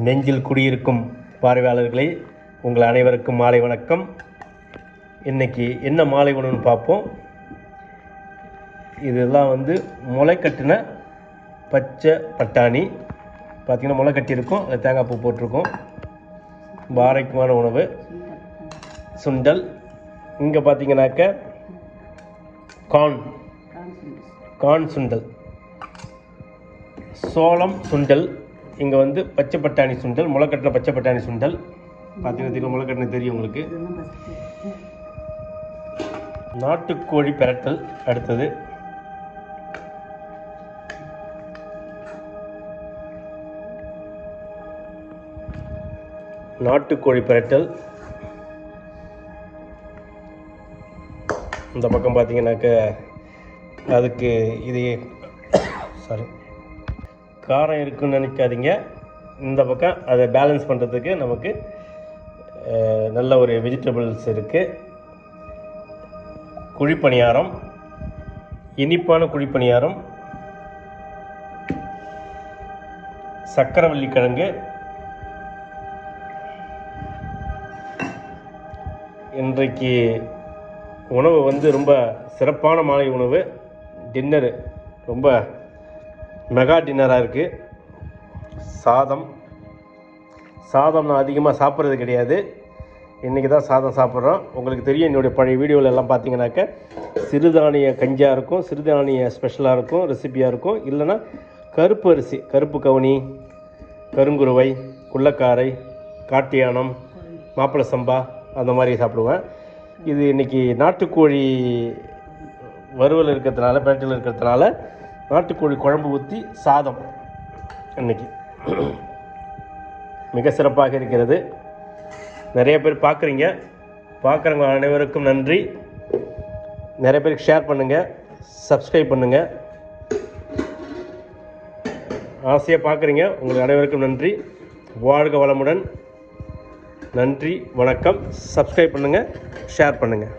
நெஞ்சில் குடியிருக்கும் பார்வையாளர்களை உங்கள் அனைவருக்கும் மாலை வணக்கம். இன்றைக்கி என்ன மாலை உணவுன்னு பார்ப்போம். இதெல்லாம் முளை கட்டின பச்சை பட்டாணி. பார்த்திங்கன்னா முளை கட்டியிருக்கும், அதில் தேங்காய் பூ போட்டிருக்கோம். ஆரோக்கியமான உணவு. சுண்டல். இங்கே பார்த்திங்கனாக்க கார்ன் சுண்டல், சோளம் சுண்டல். இங்கே பச்சை பட்டாணி சுண்டல், முளைக்கட்டின பச்சை பட்டாணி சுண்டல். பார்த்தீங்கன்னா முளைக்கட்டின தெரியும் உங்களுக்கு. நாட்டுக்கோழி பிரட்டல். அடுத்தது நாட்டுக்கோழி பிரட்டல். இந்த பக்கம் பார்த்தீங்கன்னாக்க அதுக்கு இது காரம் இருக்குன்னு நினைக்காதீங்க. இந்த பக்கம் அதை பேலன்ஸ் பண்ணுறதுக்கு நமக்கு நல்ல ஒரு வெஜிடபிள்ஸ் இருக்குது. குழிப்பணியாரம், இனிப்பான குழிப்பணியாரம், சக்கரவள்ளி கிழங்கு. இன்றைக்கு உணவு ரொம்ப சிறப்பான மாலை உணவு. டின்னரு ரொம்ப மெகா டின்னராக இருக்குது. சாதம் நான் அதிகமாக சாப்பிட்றது கிடையாது. இன்றைக்கி தான் சாதம் சாப்பிட்றோம். உங்களுக்கு தெரியும், என்னுடைய பழைய வீடியோவில் எல்லாம் பார்த்தீங்கன்னாக்க சிறுதானிய கஞ்சியாக இருக்கும், சிறுதானிய ஸ்பெஷலாக இருக்கும், ரெசிபியாக இருக்கும். இல்லைன்னா கருப்பு அரிசி, கருப்பு கவுனி, கருங்குருவை, குள்ளக்காரை, காட்டியானம், மாப்பிள்ளை சம்பா அந்த மாதிரி சாப்பிடுவேன். இது இன்றைக்கி நாட்டுக்கோழி வறுவல் இருக்கிறதுனால, பேட்டில் இருக்கிறதுனால நாட்டுக்கோழி குழம்பு ஊற்றி சாதம் இன்றைக்கி மிக சிறப்பாக இருக்கிறது. நிறைய பேர் பார்க்குறவங்க அனைவருக்கும் நன்றி. நிறைய பேருக்கு ஷேர் பண்ணுங்கள், சப்ஸ்கிரைப் பண்ணுங்கள். ஆசையாக பார்க்குறீங்க, உங்களுக்கு அனைவருக்கும் நன்றி. வாழ்க வளமுடன். நன்றி, வணக்கம். சப்ஸ்கிரைப் பண்ணுங்கள், ஷேர் பண்ணுங்கள்.